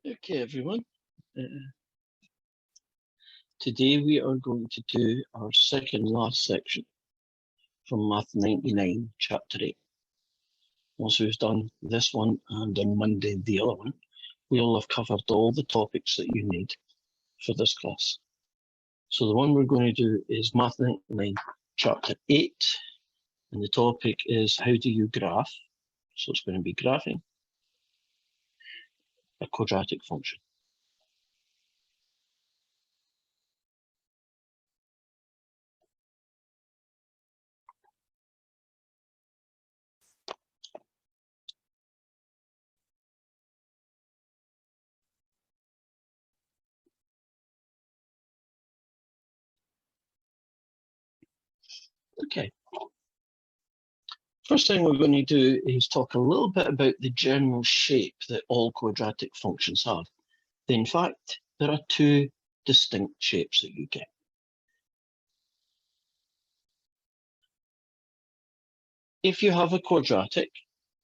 Okay, everyone. Today we are going to do our second last section from Math 99, Chapter 8. Once we've done this one and on Monday the other one, we'll have covered all the topics that you need for this class. So the one we're going to do is Math 99, Chapter 8, and the topic is how do you graph? So it's going to be graphing a quadratic function. Okay. First thing we're going to do is talk a little bit about the general shape that all quadratic functions have. In fact, there are two distinct shapes that you get. If you have a quadratic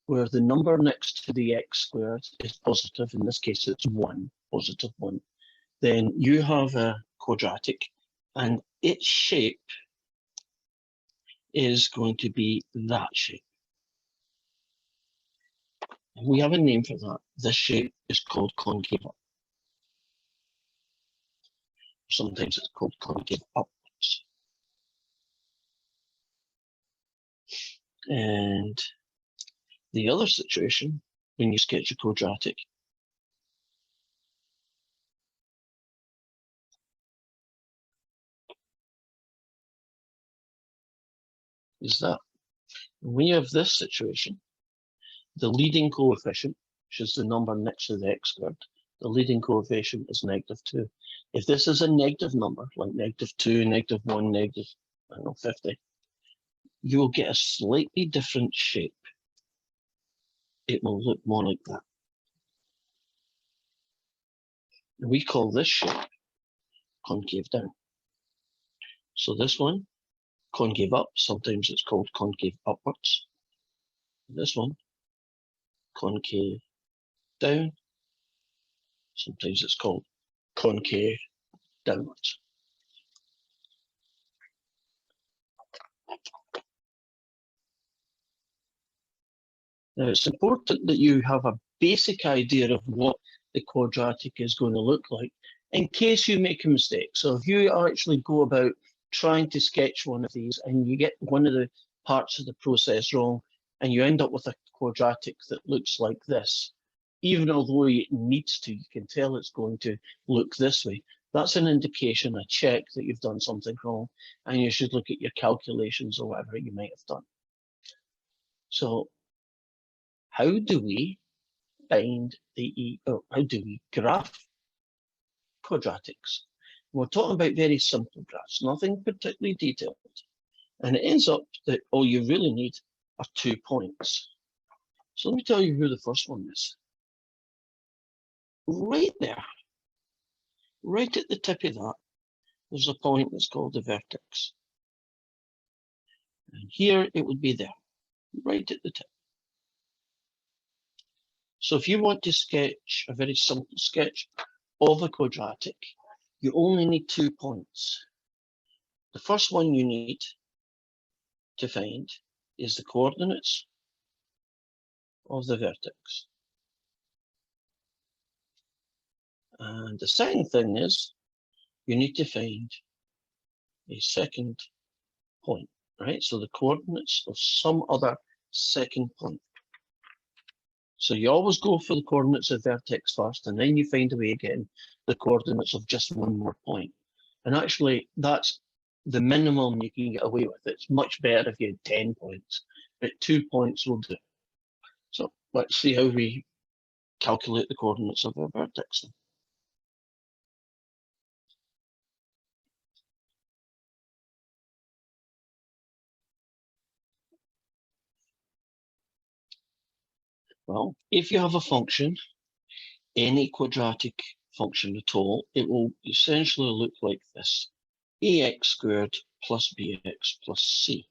where the number next to the x squared is positive, in this case it's 1, positive 1, then you have a quadratic and its shape is going to be that shape. And we have a name for that. This shape is called concave up. Sometimes it's called concave upwards. And the other situation, when you sketch a quadratic, is that when you have this situation, the leading coefficient, which is the number next to the x squared, the leading coefficient is -2. If this is a negative number, like -2, -1, negative, I don't know, 50, you will get a slightly different shape. It will look more like that. And we call this shape concave down. So this one, concave up, sometimes it's called concave upwards. This one, concave down, sometimes it's called concave downwards. Now, it's important that you have a basic idea of what the quadratic is going to look like in case you make a mistake. So if you actually go about trying to sketch one of these and you get one of the parts of the process wrong and you end up with a quadratic that looks like this, even although it needs to, you can tell it's going to look this way. That's an indication, a check that you've done something wrong, and you should look at your calculations or whatever you might have done. So how do we find how do we graph quadratics? We're talking about very simple graphs, nothing particularly detailed. And it ends up that all you really need are 2 points. So let me tell you who the first one is. Right there, right at the tip of that, there's a point that's called the vertex. And here it would be there, right at the tip. So if you want to sketch a very simple sketch of a quadratic, you only need 2 points. The first one you need to find is the coordinates of the vertex. And the second thing is you need to find a second point, right? So the coordinates of some other second point. So you always go for the coordinates of vertex first, and then you find a way of getting the coordinates of just one more point. And actually, that's the minimum you can get away with. It's much better if you had 10 points, but 2 points will do. So let's see how we calculate the coordinates of our vertex then. Well, if you have a function, any quadratic function at all, it will essentially look like this: ax squared plus bx plus c.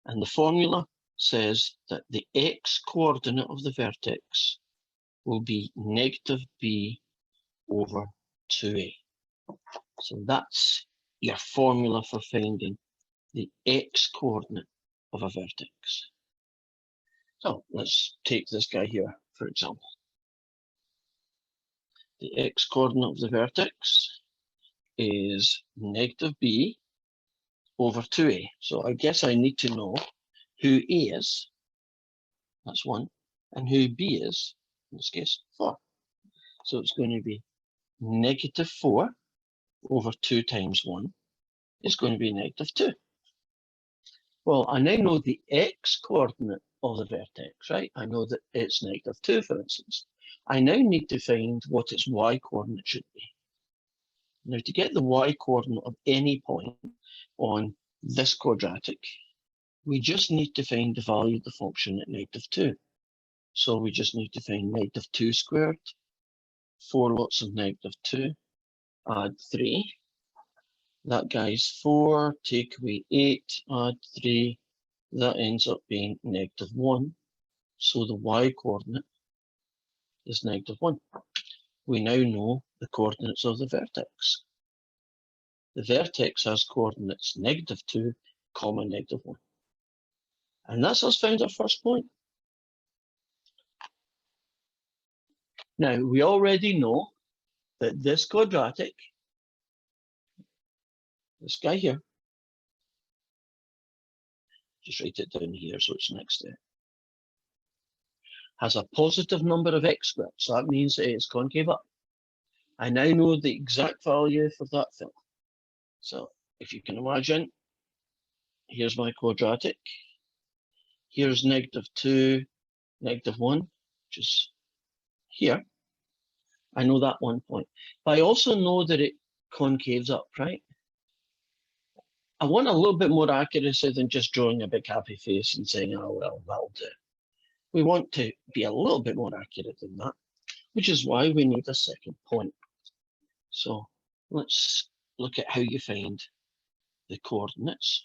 And the formula says that the x coordinate of the vertex will be -b over 2a. So that's your formula for finding the x-coordinate of a vertex. So let's take this guy here, for example. The x-coordinate of the vertex is negative b over 2a. So I guess I need to know who a is, that's 1, and who b is, in this case, 4. So it's going to be negative 4 over 2 times 1 is going to be negative 2. Well, I now know the x-coordinate of the vertex, right? I know that it's negative 2, for instance. I now need to find what its y-coordinate should be. Now, to get the y-coordinate of any point on this quadratic, we just need to find the value of the function at negative 2. So we just need to find negative 2 squared, 4 lots of negative 2, add 3. That guy's 4, take away 8, add 3. That ends up being negative 1. So the y-coordinate is negative 1. We now know the coordinates of the vertex. The vertex has coordinates negative 2, comma negative 1. And that's us found our first point. Now, we already know that this quadratic, this guy here, just write it down here so it's next to it, has a positive number of x squared. So that means that it's concave up. I now know the exact value for that thing. So if you can imagine, here's my quadratic. Here's negative 2, negative 1, which is here. I know that one point. But I also know that it concaves up, right? I want a little bit more accuracy than just drawing a big happy face and saying, oh, well, that'll do. We want to be a little bit more accurate than that, which is why we need a second point. So let's look at how you find the coordinates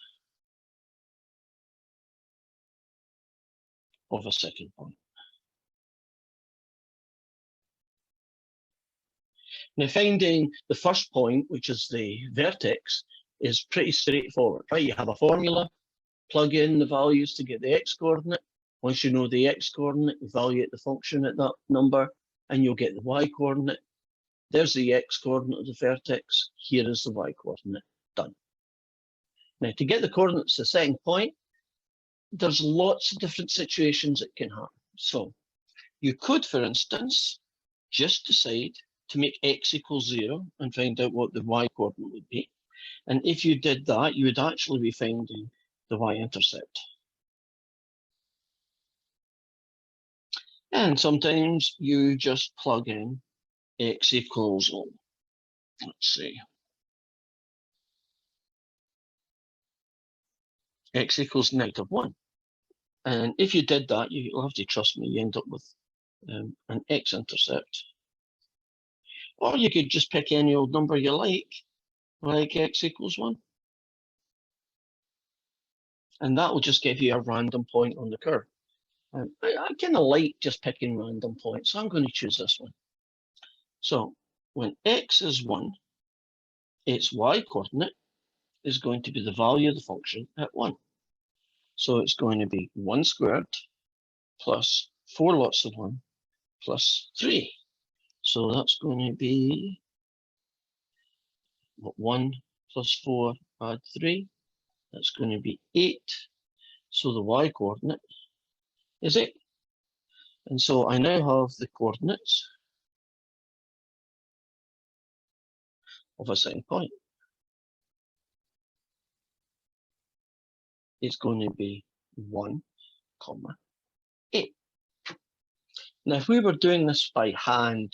of a second point. Now, finding the first point, which is the vertex, is pretty straightforward, right? You have a formula, plug in the values to get the x-coordinate. Once you know the x-coordinate, evaluate the function at that number, and you'll get the y-coordinate. There's the x-coordinate of the vertex. Here is the y-coordinate. Done. Now, to get the coordinates to the second point, there's lots of different situations that can happen. So you could, for instance, just decide to make x equals 0 and find out what the y-coordinate would be. And if you did that, you would actually be finding the y-intercept. And sometimes you just plug in x equals, let's see, x equals negative 1. And if you did that, you'll have to trust me, you end up with an x-intercept. Or you could just pick any old number you like x equals 1. And that will just give you a random point on the curve. I kind of like just picking random points, so I'm going to choose this one. So when x is 1, its y-coordinate is going to be the value of the function at 1. So it's going to be 1 squared plus 4 lots of 1 plus 3. So that's going to be 1 plus 4 add 3. That's going to be 8. So the y-coordinate is 8. And so I now have the coordinates of a second point. It's going to be 1, 8. Now, if we were doing this by hand,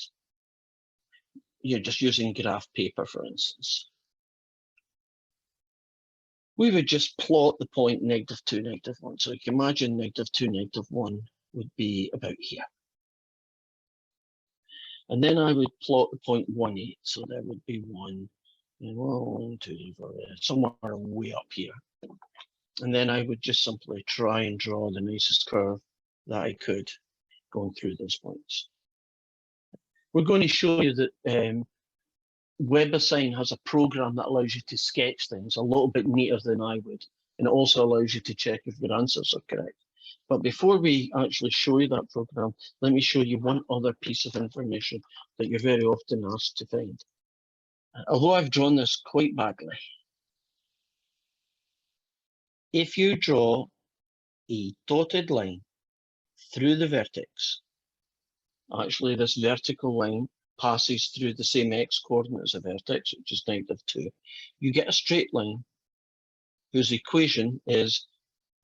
you're just using graph paper, for instance, we would just plot the point negative 2, negative 1. So you can imagine negative 2, negative 1 would be about here. And then I would plot the point 1, 8. So there would be 1, 1, 2, 3, 4, somewhere way up here. And then I would just simply try and draw the nicest curve that I could going through those points. We're going to show you that WebAssign has a program that allows you to sketch things a little bit neater than I would, and it also allows you to check if your answers are correct. But before we actually show you that program, let me show you one other piece of information that you're very often asked to find. Although I've drawn this quite badly, if you draw a dotted line through the vertex, actually this vertical line passes through the same x-coordinate as a vertex, which is -2, you get a straight line whose equation is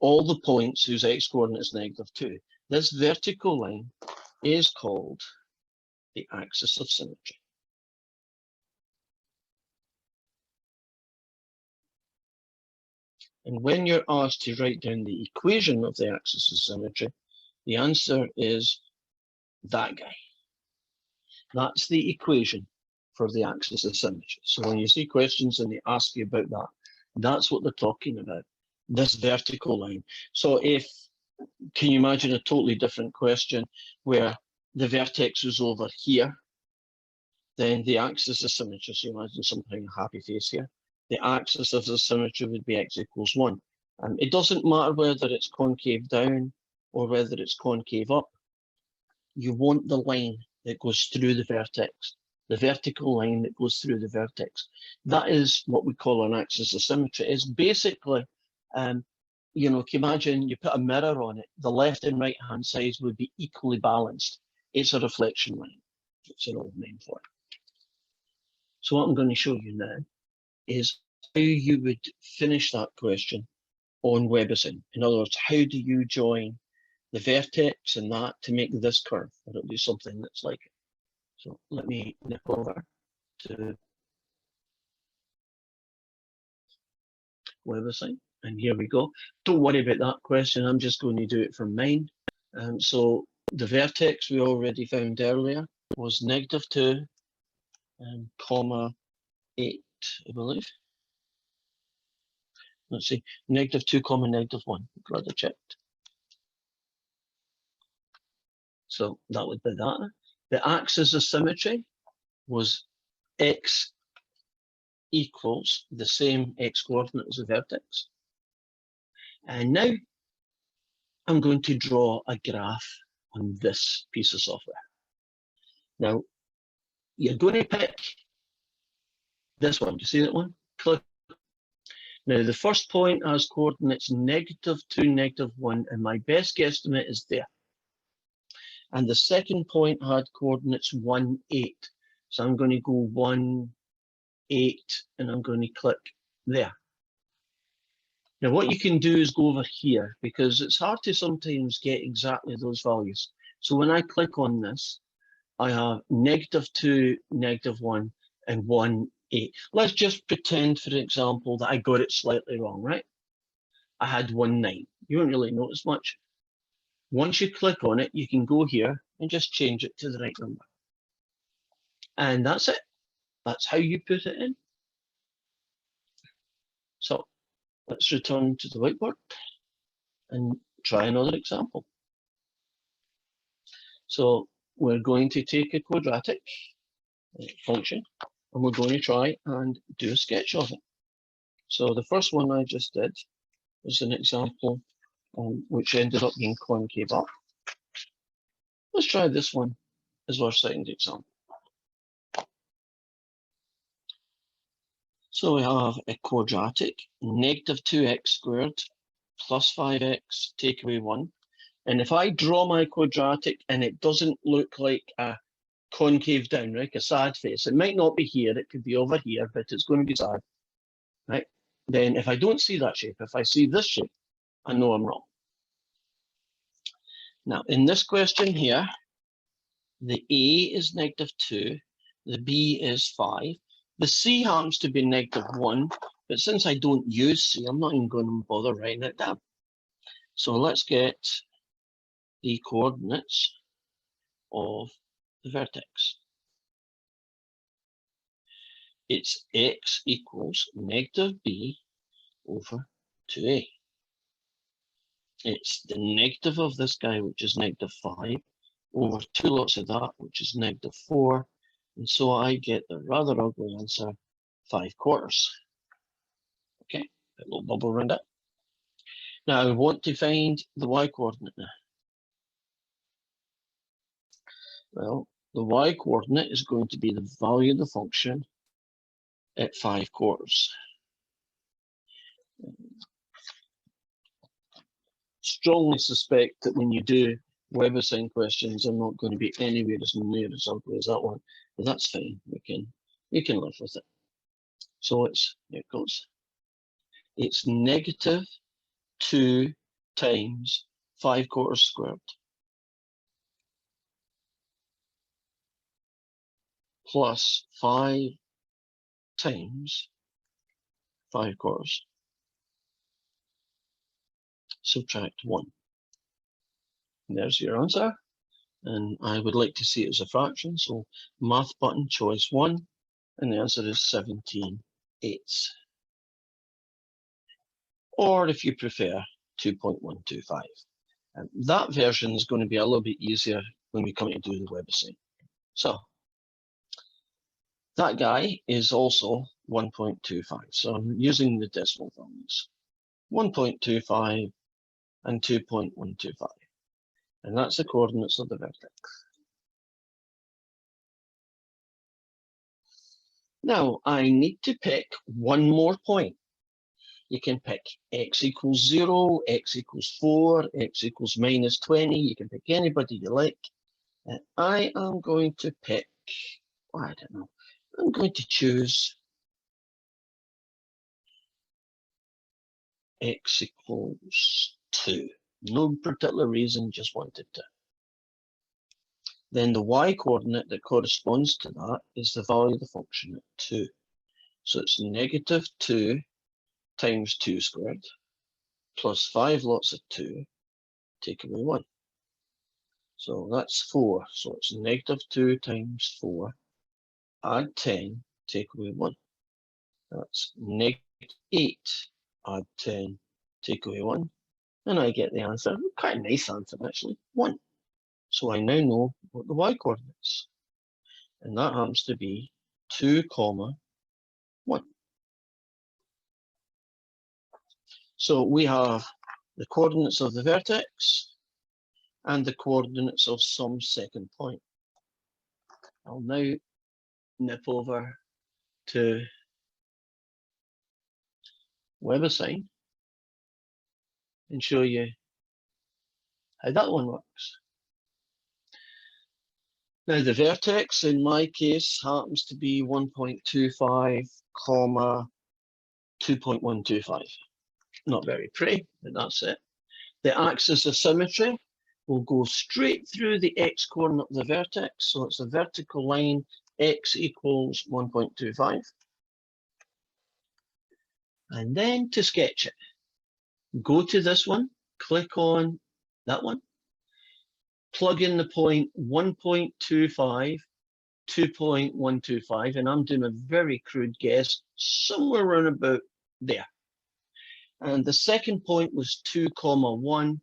all the points whose x-coordinate is -2. This vertical line is called the axis of symmetry. And when you're asked to write down the equation of the axis of symmetry, the answer is that guy. That's the equation for the axis of symmetry. So when you see questions and they ask you about that, that's what they're talking about, this vertical line. So can you imagine a totally different question where the vertex was over here, then the axis of symmetry, so you imagine something a happy face here, the axis of the symmetry would be x equals 1. It doesn't matter whether it's concave down or whether it's concave up. You want the line that goes through the vertex, the vertical line that goes through the vertex. That is what we call an axis of symmetry. It's basically, you know, if you imagine you put a mirror on it, the left and right hand sides would be equally balanced. It's a reflection line. It's an old name for it. So what I'm going to show you now is how you would finish that question on WebAssign. In other words, how do you join the vertex and that to make this curve? Or it'll do something that's like it. So let me nip over to WebAssign, and here we go. Don't worry about that question. I'm just going to do it from mine. So the vertex we already found earlier was -2, comma 8, I believe. Let's see, -2, comma -1. Glad I checked. So that would be that. The axis of symmetry was x equals the same x-coordinate as the vertex. And now I'm going to draw a graph on this piece of software. Now, you're going to pick this one. Do you see that one? Click. Now, the first point has coordinates -2, -1, and my best guesstimate is there. And the second point had coordinates 1, 8. So I'm going to go 1, 8, and I'm going to click there. Now, what you can do is go over here, because it's hard to sometimes get exactly those values. So when I click on this, I have -2, -1, and 1, 8. Let's just pretend, for example, that I got it slightly wrong, right? I had 1, 9. You won't really notice much. Once you click on it, you can go here and just change it to the right number. And that's it. That's how you put it in. So let's return to the whiteboard and try another example. So we're going to take a quadratic function and we're going to try and do a sketch of it. So the first one I just did was an example which ended up being concave up. Let's try this one as our second example. So we have a quadratic, -2x² plus 5x, take away 1. And if I draw my quadratic and it doesn't look like a concave down, like a sad face, it might not be here, it could be over here, but it's going to be sad, right? Then if I don't see that shape, if I see this shape, I know I'm wrong. Now, in this question here, the A is -2, the B is 5, the C happens to be -1, but since I don't use C, I'm not even going to bother writing it down. So let's get the coordinates of the vertex. It's x equals -b over 2a. It's the negative of this guy, which is -5, over 2 lots of that, which is -4. And so I get the rather ugly answer, 5/4. Okay, a little bubble around it. Now I want to find the y coordinate now. Well, the y coordinate is going to be the value of the function at 5/4. Strongly suspect that when you do web assign questions, they're not going to be anywhere as near as ugly as that one, but that's fine. We can live with it. So here it goes. It's -2 times 5/4 squared plus 5 times 5/4. Subtract 1. And there's your answer. And I would like to see it as a fraction. So math button, choice 1. And the answer is 17/8. Or if you prefer, 2.125. And that version is going to be a little bit easier when we come to do the WebAssign. So that guy is also 1.25. So I'm using the decimal values. 1.25 and 2.125. And that's the coordinates of the vertex. Now I need to pick one more point. You can pick x equals 0, x equals 4, x equals -20. You can pick anybody you like. And I am going to pick, I don't know, I'm going to choose x equals 2. No particular reason, just wanted to. Then the y coordinate that corresponds to that is the value of the function at 2. So it's -2 times 2 squared plus 5 lots of 2, take away 1. So that's 4. So it's -2 times 4, add 10, take away 1. That's -8, add 10, take away 1. And I get the answer, quite a nice answer actually, 1. So I now know what the y coordinates. And that happens to be 2, 1. So we have the coordinates of the vertex and the coordinates of some second point. I'll now nip over to WebAssign and show you how that one works. Now the vertex in my case happens to be 1.25, 2.125. Not very pretty, but that's it. The axis of symmetry will go straight through the x coordinate of the vertex. So it's a vertical line, x equals 1.25. And then to sketch it, go to this one, click on that one, plug in the point 1.25, 2.125, and I'm doing a very crude guess, somewhere around about there. And the second point was 2, 1,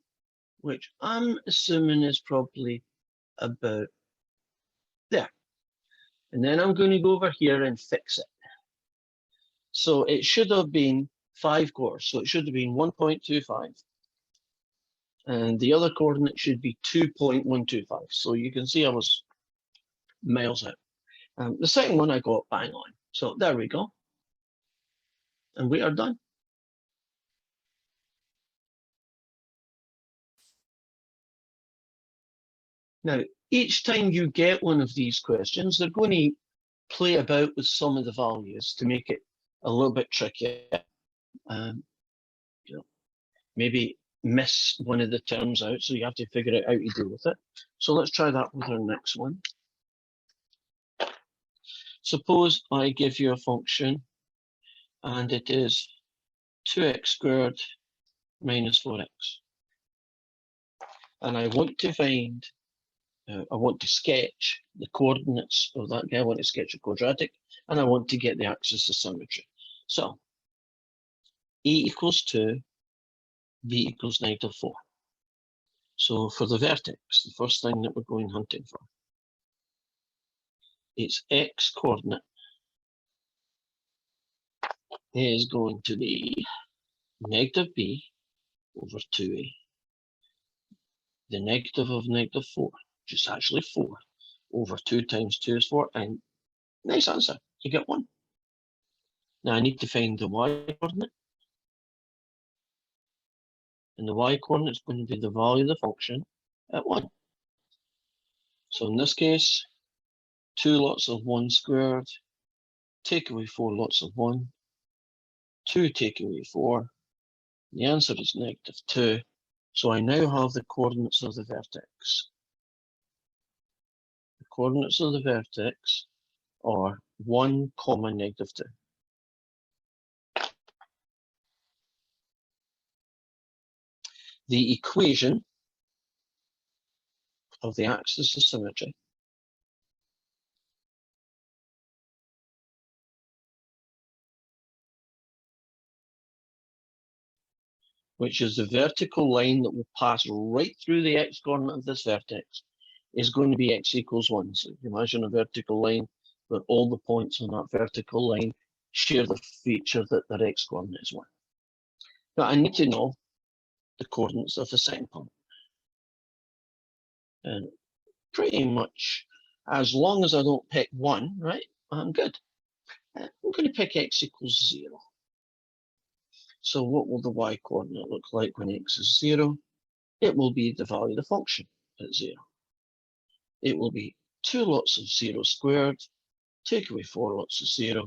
which I'm assuming is probably about there. And then I'm going to go over here and fix it. So it should have been 5/4. So it should have been 1.25. And the other coordinate should be 2.125. So you can see I was miles out. The second one I got bang on. So there we go. And we are done. Now, each time you get one of these questions, they're going to play about with some of the values to make it a little bit trickier. You know, maybe miss one of the terms out, so you have to figure out how to deal with it. So let's try that with our next one. Suppose I give you a function and it is 2x squared minus 4x. And I want to find, I want to sketch the coordinates of that guy. I want to sketch a quadratic and I want to get the axis of symmetry. So a equals 2, b equals -4. So for the vertex, the first thing that we're going hunting for, its x coordinate is going to be negative b over 2a. The negative of negative 4, which is actually 4, over 2 times 2 is 4, and nice answer, you get 1. Now I need to find the y coordinate, and the y coordinate is going to be the value of the function at 1. So in this case, 2 lots of 1 squared, take away 4 lots of 1, 2 take away 4, the answer is negative 2. So I now have the coordinates of the vertex. The coordinates of the vertex are 1, negative 2. The equation of the axis of symmetry which is the vertical line that will pass right through the x coordinate of this vertex, is going to be x equals 1. So you imagine a vertical line where all the points on that vertical line share the feature that their x coordinate is 1. Now I need to know the coordinates of the second point. And pretty much, as long as I don't pick 1, right, I'm good. I'm going to pick x equals 0. So what will the y coordinate look like when x is 0? It will be the value of the function at 0. It will be 2 lots of 0 squared, take away 4 lots of 0,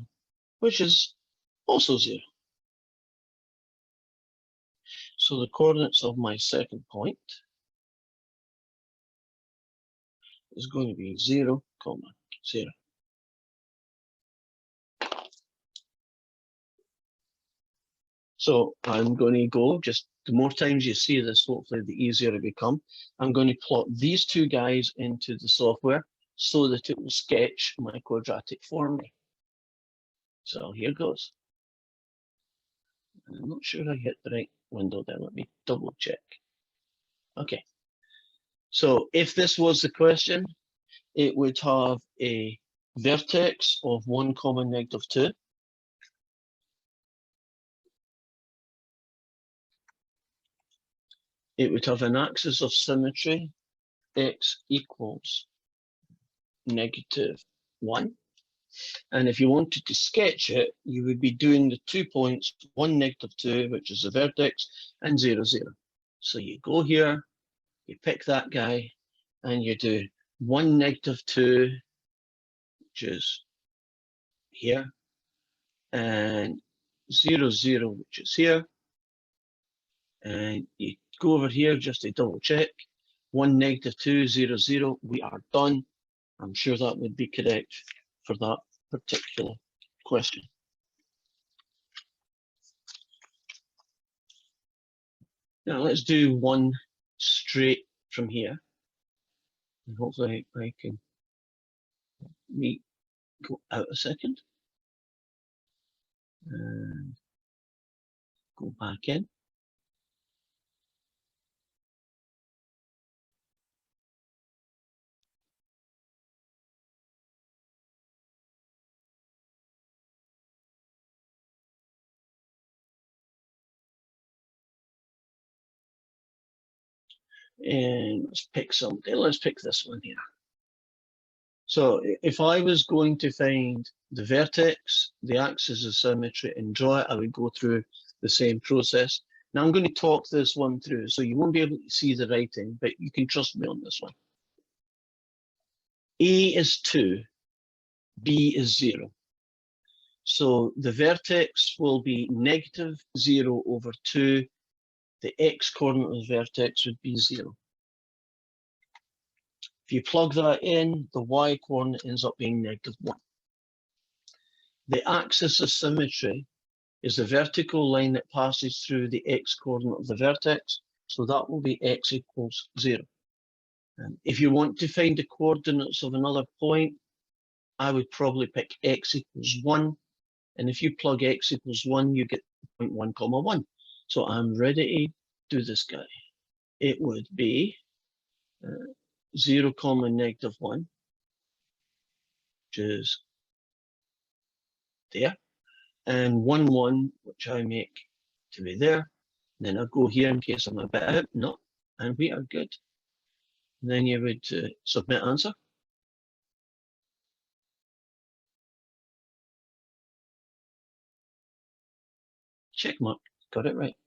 which is also 0. So the coordinates of my second point is going to be 0, 0. So I'm going to go, just the more times you see this, hopefully the easier it becomes. I'm going to plot these two guys into the software so that it will sketch my quadratic for me. So here goes. I'm not sure I hit the right window there. Let me double check. Okay. So if this was the question, it would have a vertex of 1, negative 2. It would have an axis of symmetry, x equals negative 1. And if you wanted to sketch it, you would be doing the 2 points, 1, negative 2, which is the vertex, and 0, 0. So you go here, you pick that guy, and you do 1, negative 2, which is here, and 0, 0, which is here. And you go over here just to double check. 1, negative 2, 0, 0. We are done. I'm sure that would be correct for that particular question. Now let's do one straight from here. And hopefully I can go out a second and go back in. And let's pick something. Let's pick this one here. So if I was going to find the vertex, the axis of symmetry, and draw it, I would go through the same process. Now I'm going to talk this one through, so you won't be able to see the writing, but you can trust me on this one. A is 2, B is 0. So the vertex will be negative 0 over 2. The x coordinate of the vertex would be 0. If you plug that in, the y coordinate ends up being negative 1. The axis of symmetry is the vertical line that passes through the x coordinate of the vertex, so that will be x equals 0. And if you want to find the coordinates of another point, I would probably pick x equals 1. And if you plug x equals 1, you get 0.1, 1. So I'm ready to do this guy. it would be 0, -1, which is there, and 1, 1, which I make to be there. And then I'll go here in case I'm a bit out. No, and we are good. And then you would submit answer. Check mark, got it right.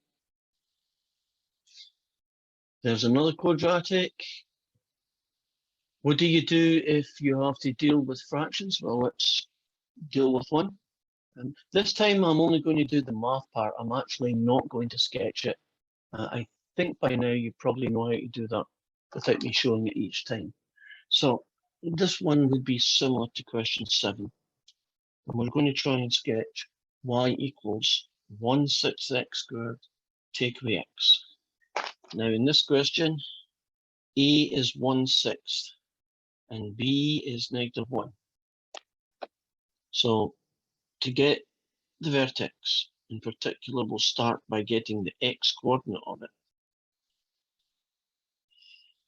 There's another quadratic. What do you do if you have to deal with fractions? Well, let's deal with one. This time I'm only going to do the math part. I'm actually not going to sketch it. I think by now you probably know how to do that without me showing it each time. So this one would be similar to question 7. And we're going to try and sketch y equals 1/6 x squared take away x. Now in this question, a is 1/6 and b is -1. So to get the vertex in particular, we'll start by getting the x coordinate of it.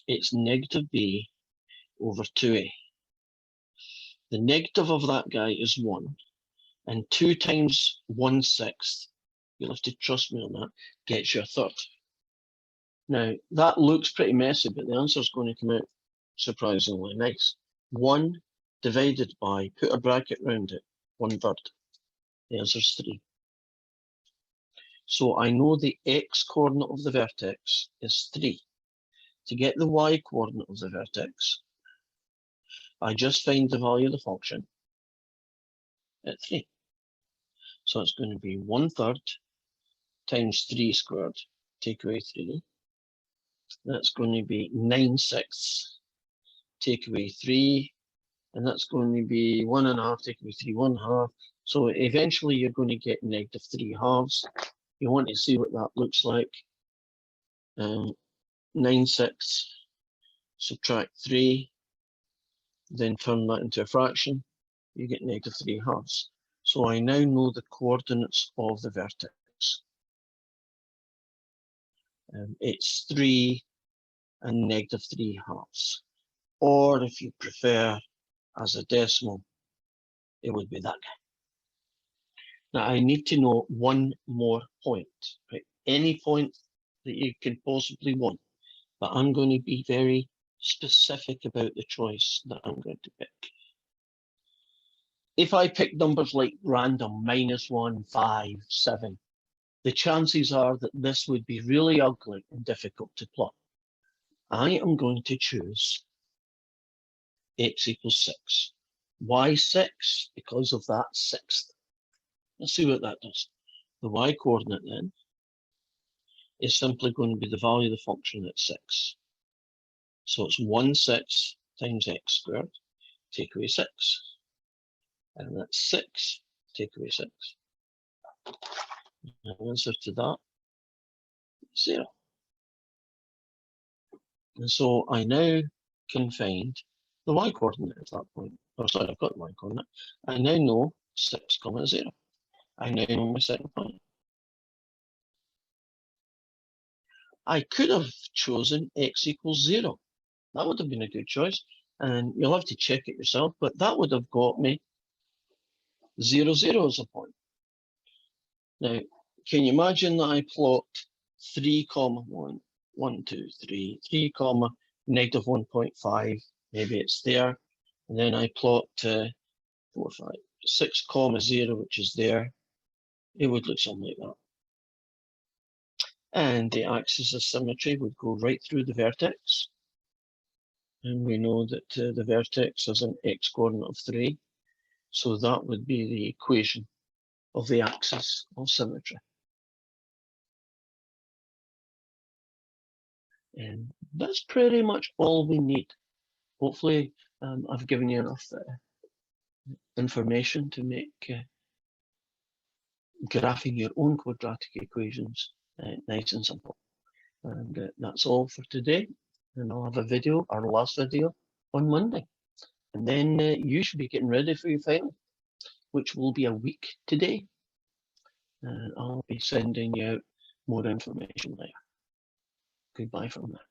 It's -b over 2a. The negative of that guy is 1, and 2 times 1/6, you'll have to trust me on that, gets you a third. Now, that looks pretty messy, but the answer is going to come out surprisingly nice. 1 divided by, put a bracket around it, 1/3. The answer is 3. So I know the x coordinate of the vertex is 3. To get the y coordinate of the vertex, I just find the value of the function at 3. So it's going to be 1/3 times 3 squared, take away 3. That's going to be 9/6, take away 3. And that's going to be 1.5, take away 3, 1/2. So eventually you're going to get -3/2. You want to see what that looks like. 9/6, subtract 3, then turn that into a fraction, you get -3/2. So I now know the coordinates of the vertex. It's 3 and -3/2. Or if you prefer as a decimal, it would be that guy. Now I need to know one more point, right? Any point that you can possibly want, but I'm going to be very specific about the choice that I'm going to pick. If I pick numbers like random, -1, 5, 7, the chances are that this would be really ugly and difficult to plot. I am going to choose x equals 6. Why 6? Because of that sixth. Let's see what that does. The y coordinate then is simply going to be the value of the function at 6. So it's 1/6 times x squared, take away 6. And that's 6, take away 6. And the answer to that is 0. And so I now can find the y coordinate at that point. Oh, sorry, I've got the y coordinate. I now know 6, 0. I now know my second point. I could have chosen x equals 0. That would have been a good choice. And you'll have to check it yourself, but that would have got me 0, 0 as a point. Now, can you imagine that I plot 3, 1, 1, 2, 3, 3, -1.5, maybe it's there, and then I plot 4, 5, 6, 0, which is there. It would look something like that. And the axis of symmetry would go right through the vertex. And we know that the vertex has an x coordinate of 3. So that would be the equation of the axis of symmetry. And that's pretty much all we need. Hopefully, I've given you enough information to make graphing your own quadratic equations nice and simple. And that's all for today. And I'll have a video, our last video, on Monday. And then you should be getting ready for your final, which will be a week today. And I'll be sending you out more information later. Goodbye for now.